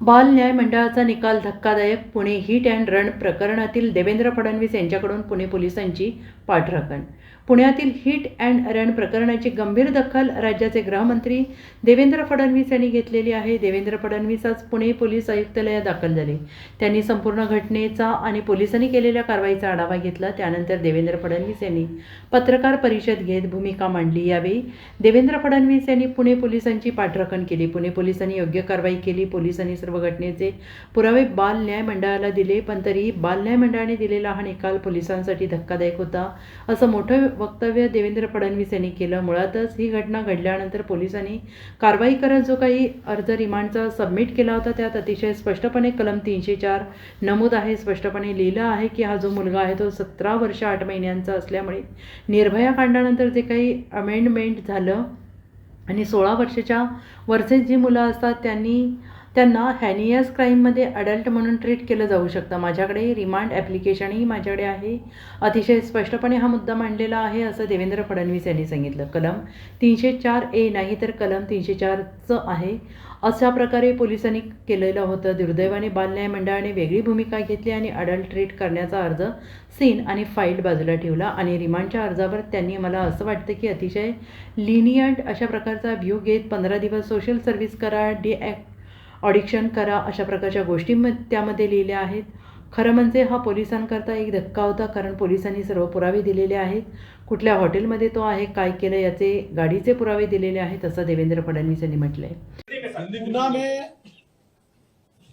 बाल न्याय मंडळाचा निकाल धक्कादायक. पुणे हिट अँड रन प्रकरणातील देवेंद्र फडणवीस यांच्याकडून पुणे पोलिसांची पाठराखण. पुण्यातील हिट अँड रन प्रकरणाची गंभीर दखल राज्याचे गृहमंत्री देवेंद्र फडणवीस यांनी घेतलेली आहे. देवेंद्र फडणवीस आज पुणे पोलीस आयुक्तालयात दाखल झाले. त्यांनी संपूर्ण घटनेचा आणि पोलिसांनी केलेल्या कारवाईचा आढावा घेतला. त्यानंतर देवेंद्र फडणवीस यांनी पत्रकार परिषद घेत भूमिका मांडली. यावेळी देवेंद्र फडणवीस यांनी पुणे पोलिसांची पाठराखण केली. पुणे पोलिसांनी योग्य कारवाई केली. पोलिसांनी सर्व घटनेचे पुरावे बाल न्याय मंडळाला दिले, पण तरीही बाल न्याय मंडळाने दिलेला हा निकाल पोलिसांसाठी धक्कादायक होता, असं मोठं वक्तव्य देवेंद्र फडणवीस यांनी केलं. मुळातच ही घटना घडल्यानंतर पोलिसांनी कारवाई करत जो काही अर्ज रिमांडचा सबमिट केला होता त्यात अतिशय स्पष्टपणे कलम 304 नमूद आहे. स्पष्टपणे लिहिलं आहे की हा जो मुलगा आहे तो 17 वर्ष 8 महिन्यांचा असल्यामुळे निर्भया कांडानंतर जे काही अमेंडमेंट झालं आणि 16 वर्षाच्या वरचे जी मुलं असतात त्यांना हॅनियस क्राईममध्ये अडल्ट म्हणून ट्रीट केलं जाऊ शकतं. माझ्याकडे रिमांड ॲप्लिकेशनही माझ्याकडे आहे. अतिशय स्पष्टपणे हा मुद्दा मांडलेला आहे असं देवेंद्र फडणवीस यांनी सांगितलं. कलम 304A नाही तर कलम 304चं आहे. अशा प्रकारे पोलिसांनी केलेलं होतं. दुर्दैवाने बाल न्याय मंडळाने वेगळी भूमिका घेतली आणि अडल्ट ट्रीट करण्याचा अर्ज सीन आणि फाईल बाजूला ठेवला आणि रिमांडच्या अर्जावर त्यांनी मला असं वाटतं की अतिशय लिनियंट अशा प्रकारचा व्ह्यू घेत 15 दिवस सोशल सर्व्हिस करा, ऑडिक्शन करा, अशा प्रकारच्या गोष्टी त्यामध्ये लिहिल्या आहेत. खरं म्हणजे हा पोलिसांकरता एक धक्का होता, कारण पोलिसांनी सर्व पुरावे दिलेले आहेत. कुठल्या हॉटेलमध्ये तो आहे, काय केलं याचे गाडीचे पुरावे दिलेले आहेत असं देवेंद्र फडणवीस यांनी म्हटलंय. गुना में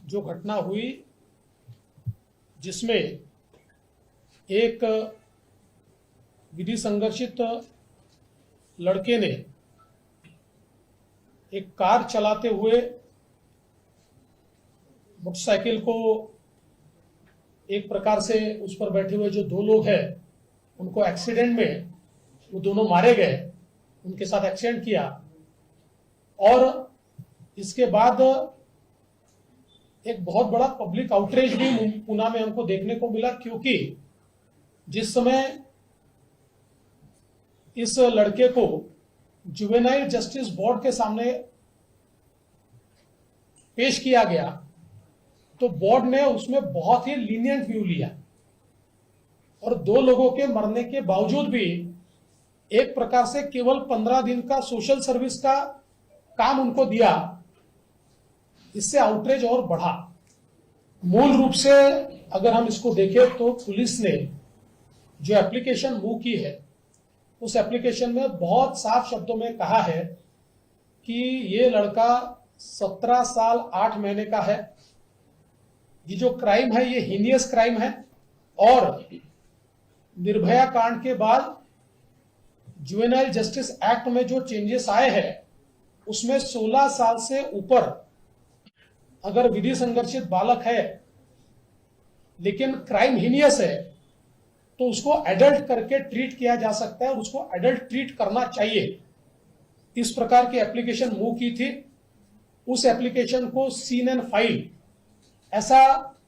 जो घटना हुई जिसमें एक विधि संघर्षित लड़के ने एक कार चलाते हुए मोटरसाइकिल को एक प्रकार से उस पर बैठे हुए जो दो लोग हैं उनको एक्सीडेंट में वो दोनों मारे गए, उनके साथ एक्सीडेंट किया। और इसके बाद एक बहुत बड़ा पब्लिक आउटरीच भी पुणे में हमको देखने को मिला, क्योंकि जिस समय इस लड़के को जुवेनाइल जस्टिस बोर्ड के सामने पेश किया गया तो बोर्ड ने उसमें बहुत ही लीनियंट व्यू लिया और दो लोगों के मरने के बावजूद भी एक प्रकार से केवल 15 दिन का सोशल सर्विस का काम उनको दिया। इससे आउटरीच और बढ़ा। मूल रूप से अगर हम इसको देखें तो पुलिस ने जो एप्लीकेशन मूव की है उस एप्लीकेशन में बहुत साफ शब्दों में कहा है कि ये लड़का 17 साल 8 महीने का है, ये जो क्राइम है ये हीनियस क्राइम है और निर्भया कांड के बाद जुवेनाइल जस्टिस एक्ट में जो चेंजेस आए हैं उसमें 16 साल से ऊपर अगर विधि संघर्षित बालक है लेकिन क्राइम हीनियस है तो उसको एडल्ट करके ट्रीट किया जा सकता है और उसको एडल्ट ट्रीट करना चाहिए। इस प्रकार की एप्लीकेशन मूव की थी। उस एप्लीकेशन को सीन एंड फाइल ऐसा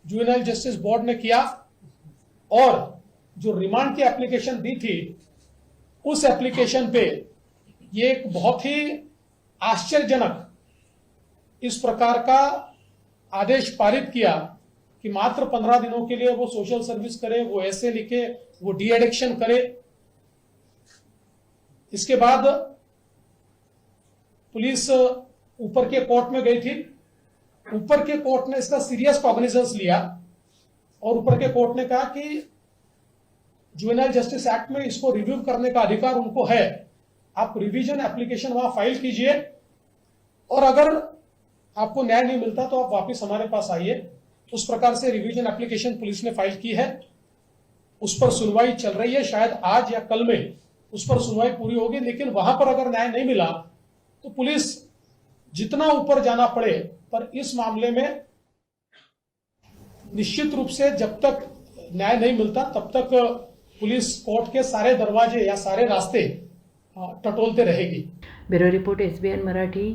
जुवेनाइल जस्टिस बोर्ड ने किया और जो रिमांड की एप्लीकेशन दी थी उस एप्लीकेशन पे ये एक बहुत ही आश्चर्यजनक इस प्रकार का आदेश पारित किया कि मात्र 15 दिनों के लिए वो सोशल सर्विस करे, वो ऐसे लिखे, वो डी एडिक्शन करे। इसके बाद पुलिस ऊपर के कोर्ट में गई थी। ऊपर के कोर्ट ने इसका सीरियस कॉग्निजेंस लिया और ऊपर के कोर्ट ने कहा कि जुवेनाइल जस्टिस एक्ट में इसको रिव्यू करने का अधिकार उनको है, आप रिवीजन एप्लीकेशन वहां फाइल कीजिए और अगर आपको न्याय नहीं मिलता तो आप वापस हमारे पास आइए। उस प्रकार से रिवीजन एप्लीकेशन पुलिस ने फाइल की है, उस पर सुनवाई चल रही है। शायद आज या कल में उस पर सुनवाई पूरी होगी, लेकिन वहां पर अगर न्याय नहीं मिला तो पुलिस जितना ऊपर जाना पड़े पर इस मामले में निश्चित रूप से जब तक न्याय नहीं मिलता तब तक पुलिस कोर्ट के सारे दरवाजे या सारे रास्ते टटोलते रहेगी। Bureau report SBN Marathi.